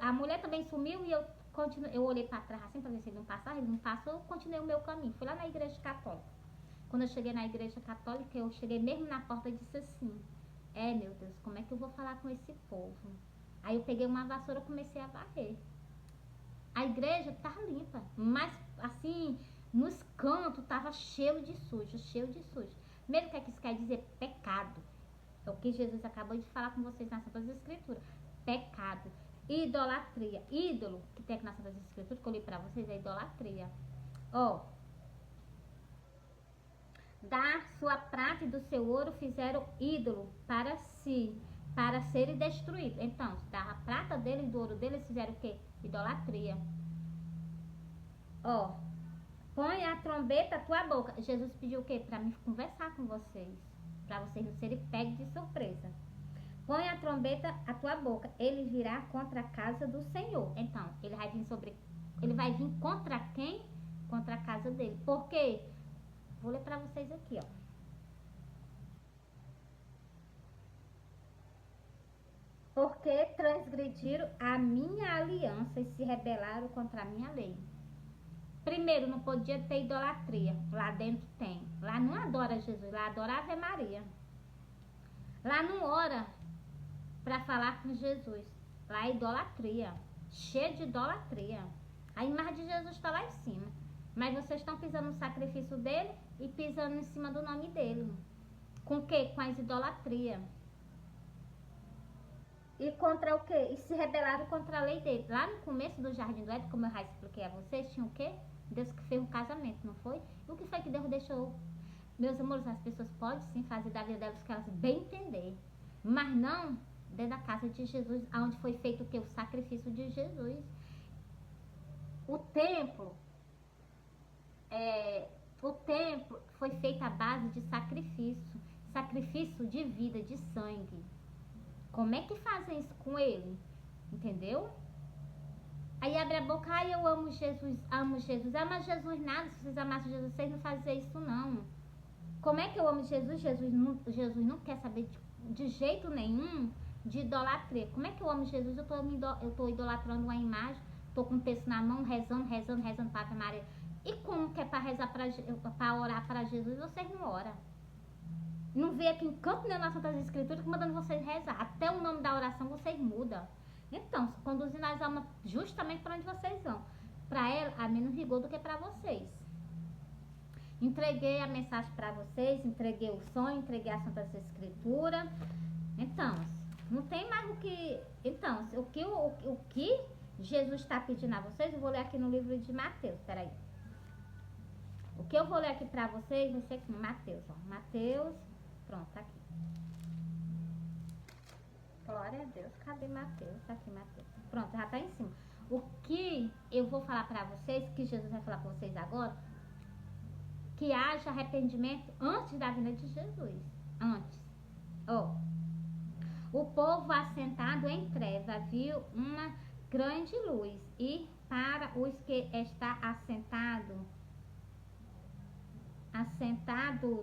a mulher também sumiu e eu olhei para trás assim para ver se ele não passava. Ele não passou, eu continuei o meu caminho. Fui lá na igreja católica. Quando eu cheguei na igreja católica, eu cheguei mesmo na porta e disse assim, meu Deus, como é que eu vou falar com esse povo? Aí eu peguei uma vassoura e comecei a varrer. A igreja tá limpa, mas assim, nos cantos tava cheio de sujo. Mesmo que isso quer dizer pecado. É o que Jesus acabou de falar com vocês nas Santas Escrituras. Pecado, idolatria, ídolo, que tem aqui nas Santas Escrituras, que eu li pra vocês, é idolatria. Da sua prata e do seu ouro fizeram ídolo para si, para serem destruídos. Então, da prata dele e do ouro dele, eles fizeram o quê? Idolatria. Põe a trombeta à tua boca. Jesus pediu o quê? Para mim conversar com vocês, para vocês não serem pegos de surpresa. Põe a trombeta à tua boca. Ele virá contra a casa do Senhor. Então, ele vai vir contra quem? Contra a casa dele. Por quê? Vou ler para vocês aqui, Porque transgrediram a minha aliança e se rebelaram contra a minha lei. Primeiro, não podia ter idolatria. Lá dentro tem. Lá não adora Jesus, lá adora a Ave Maria. Lá não ora para falar com Jesus. Lá é idolatria. Cheio de idolatria. A imagem de Jesus está lá em cima. Mas vocês estão pisando no sacrifício dele e pisando em cima do nome dele. Com o quê? Com as idolatrias. E contra o quê? E se rebelaram contra a lei dele. Lá no começo do Jardim do Éden, como eu já expliquei a vocês, tinha o quê? Deus que fez um casamento, não foi? E o que foi que Deus deixou? Meus amores, as pessoas podem sim fazer da vida delas o que elas bem entender. Mas não dentro da casa de Jesus, onde foi feito o quê? O sacrifício de Jesus. O templo foi feito à base de sacrifício. Sacrifício de vida, de sangue. Como é que fazem isso com ele? Entendeu? Aí abre a boca, eu amo Jesus. Ama Jesus nada. Se vocês amassem Jesus, vocês não faziam isso não. Como é que eu amo Jesus? Jesus não quer saber de jeito nenhum de idolatria. Como é que eu amo Jesus? Eu tô idolatrando uma imagem, tô com um texto na mão, rezando para Ave Maria. E como que é para rezar, para orar para Jesus? Vocês não oram. Não vê aqui em canto nenhum nas Santas Escrituras que mandando vocês rezar. Até o nome da oração vocês mudam. Então, conduzindo as almas justamente para onde vocês vão. Para ela, a menos rigor do que para vocês. Entreguei a mensagem para vocês, entreguei o sonho, entreguei as Santas Escrituras. Então, não tem mais o que... Então, o que Jesus está pedindo a vocês, eu vou ler aqui no livro de Mateus, peraí. O que eu vou ler aqui para vocês vai ser aqui no Mateus, Mateus, pronto, tá aqui. Glória a Deus, cadê Mateus? Tá aqui, Mateus. Pronto, já tá em cima. O que eu vou falar para vocês, que Jesus vai falar para vocês agora, que haja arrependimento antes da vinda de Jesus. Antes. O povo assentado em treva viu uma grande luz, e para os que está assentado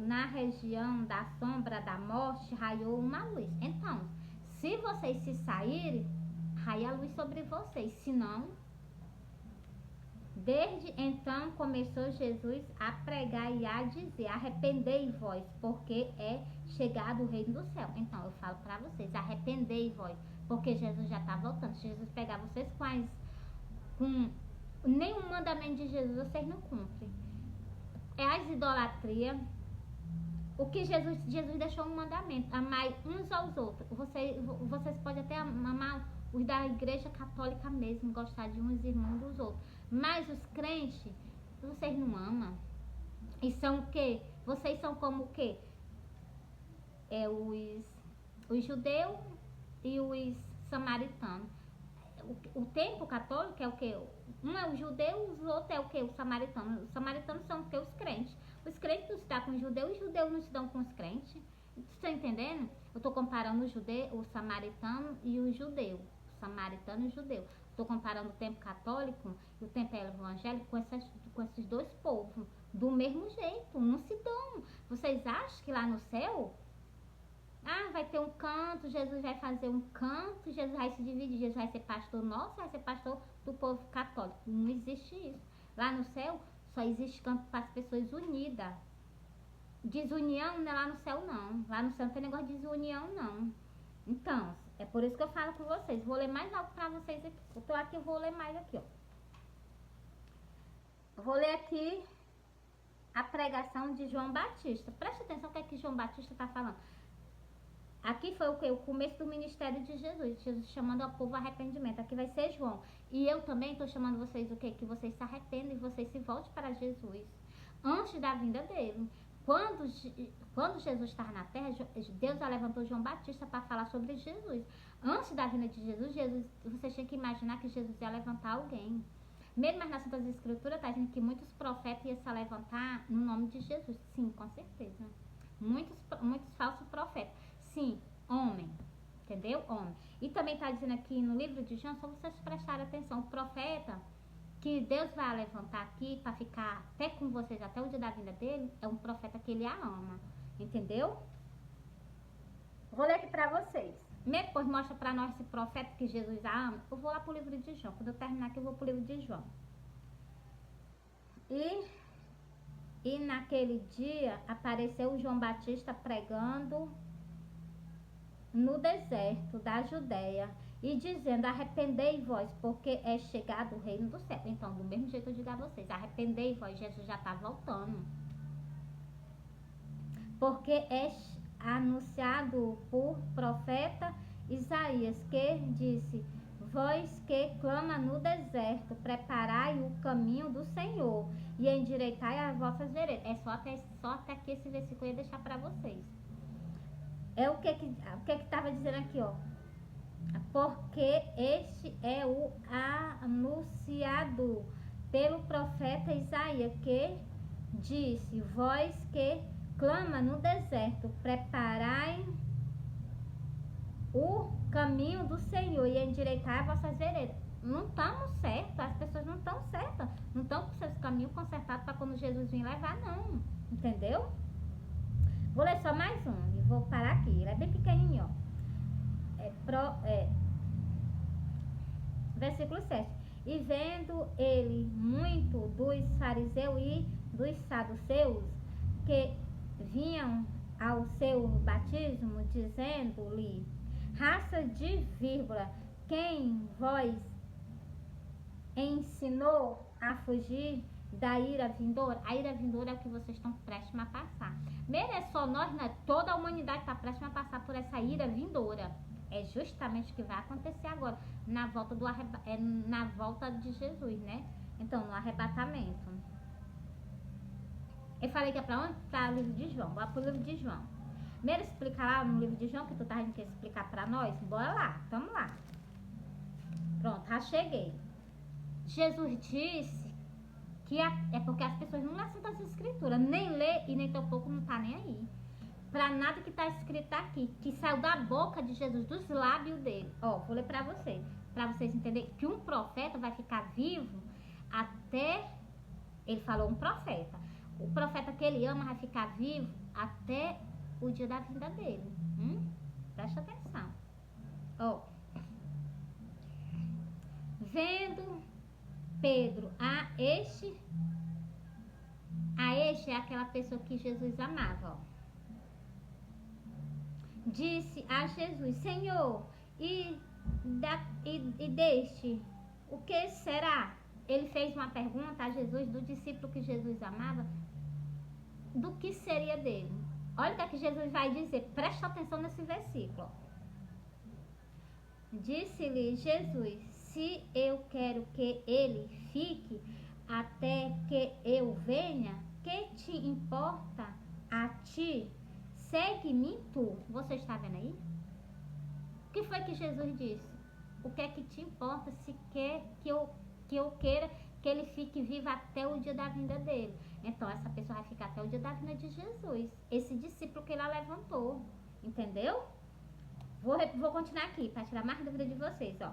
na região da sombra da morte, raiou uma luz. Então, se vocês se saírem, raia a luz sobre vocês. Se não, Desde então começou Jesus a pregar e a dizer: arrependei vós, porque é chegado o reino do céu. Então eu falo para vocês: arrependei vós, porque Jesus já está voltando. Se Jesus pegar vocês com nenhum mandamento de Jesus, vocês não cumprem. É as idolatrias. O que Jesus deixou um mandamento: amai uns aos outros. Vocês podem até amar os da igreja católica mesmo, gostar de uns irmãos dos outros. Mas os crentes, vocês não amam. E são o quê? Vocês são como o quê? É os judeus e os samaritanos. O templo católico é o quê? Um é o judeu, os outros é o quê? Os samaritanos. Os samaritanos são o quê? Os crentes. Os crentes não se dão com os judeus não se dão com os crentes. Vocês estão entendendo? Eu estou comparando o samaritano e o judeu. O samaritano e o judeu. Estou comparando o templo católico e o templo evangélico com esses dois povos. Do mesmo jeito, não se dão. Vocês acham que lá no céu... vai ter um canto, Jesus vai fazer um canto, Jesus vai se dividir, Jesus vai ser pastor nosso, vai ser pastor do povo católico. Não existe isso. Lá no céu só existe canto para as pessoas unidas. Desunião não é lá no céu, não. Lá no céu não tem negócio de desunião, não. Então, é por isso que eu falo com vocês. Vou ler mais algo para vocês aqui. Eu tô aqui, eu vou ler mais aqui, ó. Vou ler aqui a pregação de João Batista. Preste atenção no que João Batista está falando. Aqui foi o que? O começo do ministério de Jesus. Jesus chamando o povo ao arrependimento. Aqui vai ser João. E eu também estou chamando vocês o quê? Que vocês se arrependam e vocês se voltem para Jesus. Antes da vinda dele. Quando Jesus estava na terra, Deus já levantou João Batista para falar sobre Jesus. Antes da vinda de Jesus, você tinha que imaginar que Jesus ia levantar alguém. Mesmo nas Santas Escrituras, está dizendo que muitos profetas iam se levantar no nome de Jesus. Sim, com certeza. Muitos falsos profetas. Sim, homem. Entendeu? Homem. E também está dizendo aqui no livro de João, só vocês prestarem atenção, o profeta que Deus vai levantar aqui para ficar até com vocês até o dia da vinda dele, é um profeta que ele a ama. Entendeu? Vou ler aqui para vocês. Depois mostra para nós esse profeta que Jesus a ama. Eu vou lá pro livro de João. Quando eu terminar aqui, eu vou pro livro de João. E naquele dia apareceu João Batista pregando no deserto da Judéia e dizendo: arrependei vós, porque é chegado o reino do céu. Então, do mesmo jeito eu digo a vocês: arrependei vós, Jesus já está voltando. Porque é anunciado por profeta Isaías, que disse: vós que clama no deserto, preparai o caminho do Senhor e endireitai as vossas veredas. É só até aqui esse versículo eu ia deixar para vocês. É o que estava dizendo aqui, ó. Porque este é o anunciado pelo profeta Isaías, que disse: vós que clama no deserto, preparai o caminho do Senhor e endireitai as vossas veredas. Não estamos certos, as pessoas não estão certas, não estão com seus caminhos consertados para quando Jesus vir levar, não. Entendeu? Vou ler só mais um e vou parar aqui. Ele é bem pequenininho, ó. Versículo 7. E vendo ele muito dos fariseus e dos saduceus que vinham ao seu batismo, dizendo-lhe: raça de vírgula, quem vós ensinou a fugir da ira vindoura? A ira vindoura é o que vocês estão prestes a passar. Mesmo é só nós, né? Toda a humanidade está prestes a passar por essa ira vindoura. É justamente o que vai acontecer agora, na volta na volta de Jesus, né? Então, no arrebatamento. Eu falei que é para onde? Para o livro de João. Bora pro livro de João. Primeiro explicar lá no livro de João, que tu tá querendo explicar para nós. Bora lá, vamos lá. Pronto, já cheguei. Jesus disse que é porque as pessoas não lêem as escrituras, nem lê e nem tampouco não tá nem aí. Para nada que está escrito aqui, que saiu da boca de Jesus, dos lábios dele. Ó, vou ler para vocês entenderem que um profeta vai ficar vivo até... Ele falou um profeta. O profeta que ele ama vai ficar vivo até o dia da vinda dele. Presta atenção. Ó. Vendo Pedro, este é aquela pessoa que Jesus amava, ó. Disse a Jesus, Senhor, e deste, o que será? Ele fez uma pergunta a Jesus, do discípulo que Jesus amava, do que seria dele. Olha o que Jesus vai dizer, presta atenção nesse versículo. Disse-lhe Jesus, se eu quero que ele fique até que eu venha, que te importa a ti? Segue-me tu. Você está vendo aí? O que foi que Jesus disse? O que é que te importa se quer que eu queira que ele fique vivo até o dia da vinda dele? Então essa pessoa vai ficar até o dia da vinda de Jesus. Esse discípulo que ele levantou. Entendeu? Vou continuar aqui para tirar mais dúvida de vocês, ó.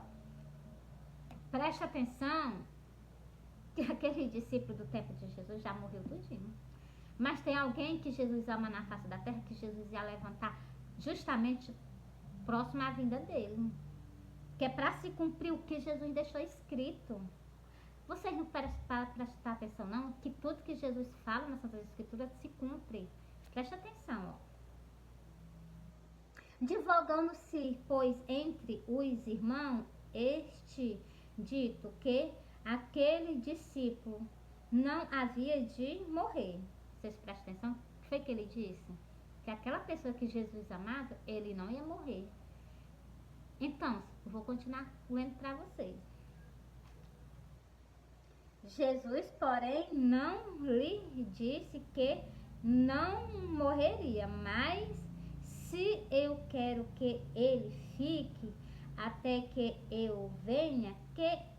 Preste atenção que aquele discípulo do tempo de Jesus já morreu tudinho. Mas tem alguém que Jesus ama na face da terra, que Jesus ia levantar justamente próximo à vinda dele. Que é para se cumprir o que Jesus deixou escrito. Vocês não para prestar atenção não? Que tudo que Jesus fala nas Santas Escrituras se cumpre. Preste atenção, ó. Divulgando-se, pois, entre os irmãos, este dito que aquele discípulo não havia de morrer. Vocês prestam atenção? O que foi que ele disse? Que aquela pessoa que Jesus amava, ele não ia morrer. Então, eu vou continuar lendo para vocês. Jesus, porém, não lhe disse que não morreria, mas se eu quero que ele fique até que eu venha, que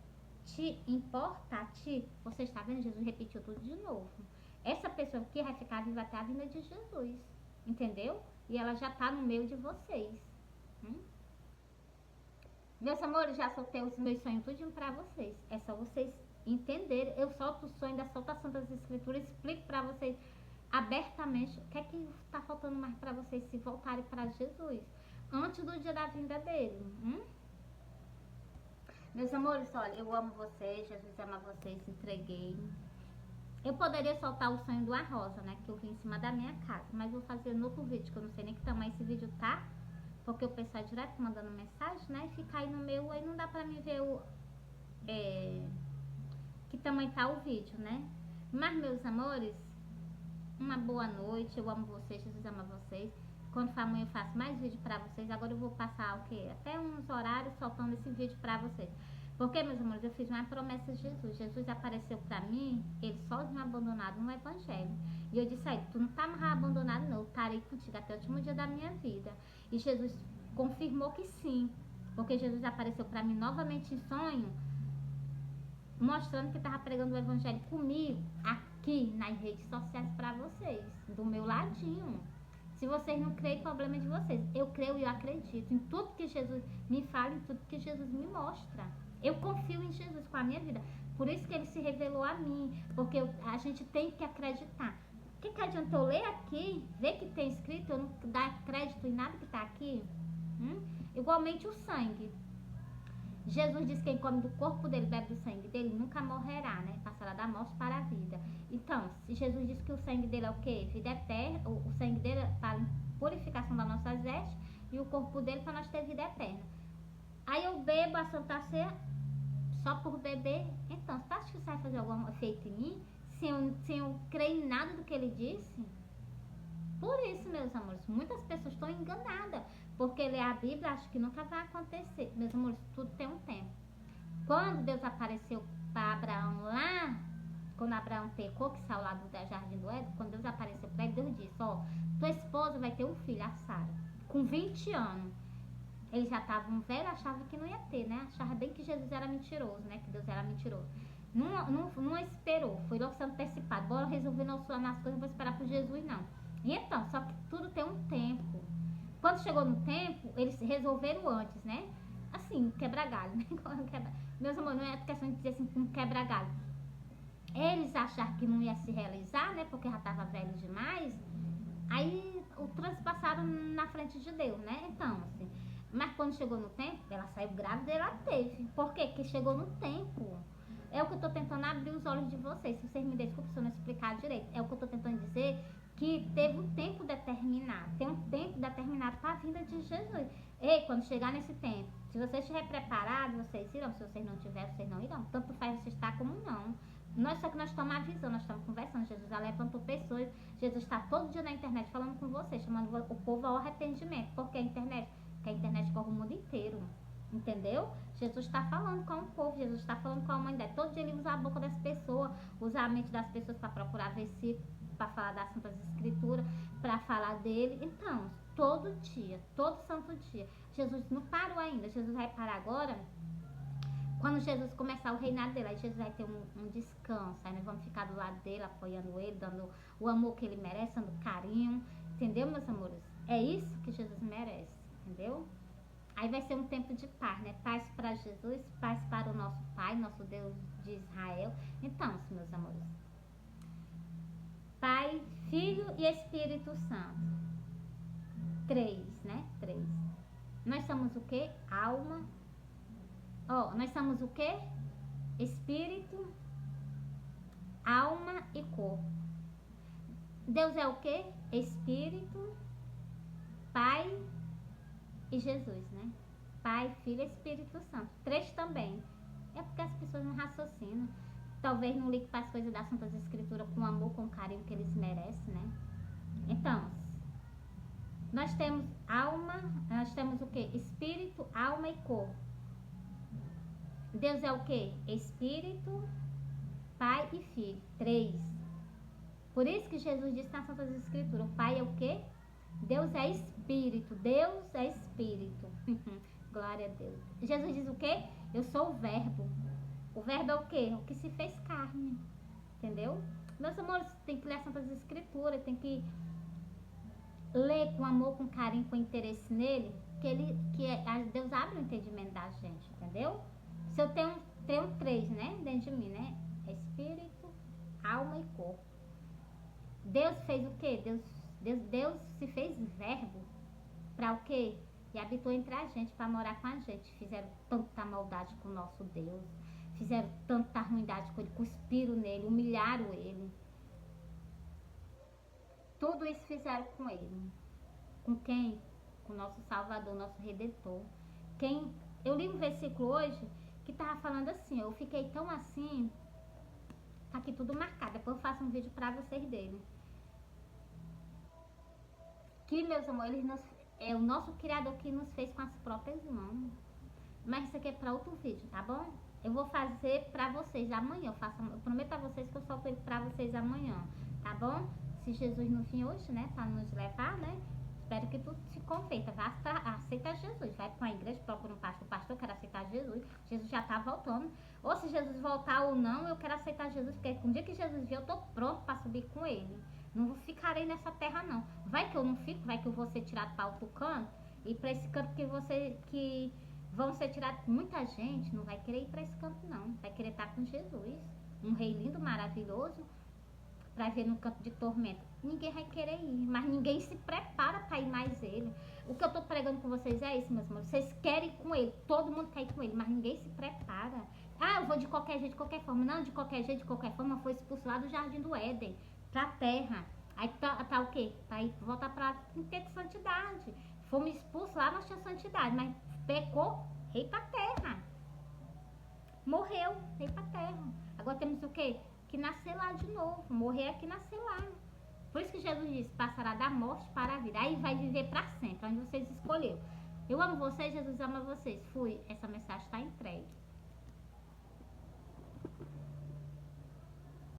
te importa a ti? Você está vendo? Jesus repetiu tudo de novo. Essa pessoa aqui vai ficar viva até a vinda de Jesus. Entendeu? E ela já está no meio de vocês. Meus amores, já soltei os meus sonhos tudinho para vocês. É só vocês entenderem. Eu solto o sonho da soltação das Escrituras, explico para vocês abertamente o que é que está faltando mais para vocês se voltarem para Jesus antes do dia da vinda dele. Meus amores, olha, eu amo vocês, Jesus ama vocês, entreguei. Eu poderia soltar o sonho do Rosa, né, que eu vi em cima da minha casa, mas vou fazer no outro vídeo, que eu não sei nem que tamanho esse vídeo tá, porque o pessoal direto mandando mensagem, né, e fica aí no meu, aí não dá pra mim ver que tamanho tá o vídeo, né. Mas, meus amores, uma boa noite, eu amo vocês, Jesus ama vocês. Quando for amanhã eu faço mais vídeo pra vocês. Agora eu vou passar o quê? Até uns horários soltando esse vídeo pra vocês. Porque, meus amores, eu fiz uma promessa de Jesus. Jesus apareceu pra mim, ele sozinho abandonado no Evangelho. E eu disse a ele, tu não tá mais abandonado não, eu estarei contigo até o último dia da minha vida. E Jesus confirmou que sim. Porque Jesus apareceu pra mim novamente em sonho, mostrando que estava pregando o Evangelho comigo, aqui nas redes sociais para vocês, do meu ladinho. Se vocês não creem, problema é de vocês. Eu creio e eu acredito em tudo que Jesus me fala, em tudo que Jesus me mostra. Eu confio em Jesus com a minha vida. Por isso que ele se revelou a mim, porque a gente tem que acreditar. O que adianta eu ler aqui, ver que tem escrito, eu não dar crédito em nada que está aqui? Igualmente o sangue. Jesus diz que quem come do corpo dele, bebe do sangue dele, nunca morrerá, né? Passará da morte para a vida. Então, se Jesus diz que o sangue dele é o quê? Vida eterna, o sangue dele é para purificação das nossas vestes e o corpo dele para nós ter vida eterna. Aí eu bebo a Santa Ceia só por beber. Então, você acha que isso vai fazer algum efeito em mim? Sem eu crer em nada do que ele disse? Por isso, meus amores, muitas pessoas estão enganadas. Porque ler a Bíblia, acho que nunca vai acontecer. Meus amores, tudo tem um tempo. Quando Deus apareceu para Abraão lá, quando Abraão pecou, que saiu lá do jardim do Éden, quando Deus apareceu para ele, Deus disse, ó, tua esposa vai ter um filho, a Sara, com 20 anos. Ele já estava um velho, achava que não ia ter, né? Achava bem que Jesus era mentiroso, né? Que Deus era mentiroso. Não esperou, foi logo se antecipado. Bora resolver nas coisas, não vou esperar por Jesus, não. E então, só que tudo tem um tempo. Quando chegou no tempo, eles resolveram antes, né? Assim, quebra-galho, né? Meus amores, não é questão de dizer assim, um quebra-galho. Eles acharam que não ia se realizar, né? Porque já estava velho demais. Aí o transpassaram na frente de Deus, né? Então, assim. Mas quando chegou no tempo, ela saiu grávida e ela teve. Por quê? Porque chegou no tempo. É o que eu tô tentando abrir os olhos de vocês. Se vocês me desculpem se eu não explicar direito. É o que eu tô tentando dizer, que teve um tempo determinado. Tem um tempo determinado para a vinda de Jesus. Ei, quando chegar nesse tempo, se vocês estiverem preparados, vocês irão. Se vocês não tiverem, vocês não irão. Tanto faz você estar como não. Só que nós estamos avisando, nós estamos conversando. Jesus já levantou pessoas. Jesus está todo dia na internet falando com vocês, chamando o povo ao arrependimento. Por que a internet? Porque a internet corre o mundo inteiro. Entendeu? Jesus está falando com o povo, Jesus está falando com a humanidade. Todo dia ele usa a boca das pessoas, usa a mente das pessoas para procurar versículos, para falar das Santas Escrituras, para falar dele. Então, todo dia, todo santo dia. Jesus não parou ainda. Jesus vai parar agora quando Jesus começar o reinado dele. Aí Jesus vai ter um descanso. Aí nós vamos ficar do lado dele, apoiando ele, dando o amor que ele merece, dando carinho. Entendeu, meus amores? É isso que Jesus merece, entendeu? Aí vai ser um tempo de paz, né? Paz para Jesus, paz para o nosso Pai, nosso Deus de Israel. Então, meus amores, Pai, Filho e Espírito Santo. 3, né? 3. Nós somos o quê? Alma. Nós somos o quê? Espírito, alma e corpo. Deus é o quê? Espírito, Pai e Jesus, né? Pai, Filho e Espírito Santo. 3 também. É porque as pessoas não raciocinam. Talvez não liguem para as coisas das Santas Escrituras com amor, com carinho que eles merecem, né? Então, nós temos alma, nós temos o quê? Espírito, alma e corpo. Deus é o quê? Espírito, Pai e Filho. 3. Por isso que Jesus disse nas Santas Escrituras, o Pai é o quê? Deus é Espírito. Deus é Espírito. Glória a Deus. Jesus diz o quê? Eu sou o Verbo. O Verbo é o quê? O que se fez carne. Entendeu? Meus amores, tem que ler as Santas Escrituras, tem que ler com amor, com carinho, com interesse nele, Deus abre o entendimento da gente, entendeu? Se eu tenho 3, né, dentro de mim, né? Espírito, alma e corpo. Deus fez o quê? Deus se fez verbo para o quê? E habitou entre a gente, para morar com a gente. Fizeram tanta maldade com o nosso Deus, fizeram tanta ruindade com ele, cuspiram nele, humilharam ele. Tudo isso fizeram com ele. Com quem? Com o nosso Salvador, nosso Redentor. Eu li um versículo hoje que tava falando assim, eu fiquei tão assim, tá aqui tudo marcado, depois eu faço um vídeo pra vocês dele. Que, meus amores, é o nosso Criador que nos fez com as próprias mãos. Mas isso aqui é pra outro vídeo, tá bom? Eu vou fazer pra vocês amanhã, eu prometo a vocês que eu solto ele pra vocês amanhã, tá bom? Se Jesus não vir hoje, né, pra nos levar, né? Espero que tudo se converta. Vai aceitar Jesus. Vai para uma igreja, procura um pastor. O pastor quer aceitar Jesus. Jesus já está voltando. Ou se Jesus voltar ou não, eu quero aceitar Jesus. Porque um dia que Jesus vier, eu estou pronto para subir com ele. Não ficarei nessa terra, não. Vai que eu não fico, vai que eu vou ser tirado para outro canto. E para esse canto que vão ser tirados, muita gente não vai querer ir para esse canto, não. Vai querer estar com Jesus. Um rei lindo, maravilhoso. Para ver no canto de tormento. Ninguém vai querer ir, mas ninguém se prepara para ir mais ele. O que eu tô pregando com vocês é isso, meus irmãos. Vocês querem ir com ele, todo mundo quer ir com ele, mas ninguém se prepara. Ah, eu vou de qualquer jeito, de qualquer forma. Não, de qualquer jeito, de qualquer forma, foi expulso lá do Jardim do Éden, pra terra. Aí tá o quê? Pra ir voltar pra ter santidade. Fomos expulsos lá, nós tínhamos santidade, mas pecou, rei pra terra. Morreu, rei pra terra. Agora temos o quê? Que nascer lá de novo, morrer aqui, nascer lá. Por isso que Jesus disse, passará da morte para a vida. Aí vai viver para sempre, onde vocês escolheram. Eu amo vocês, Jesus ama vocês. Fui, essa mensagem está entregue.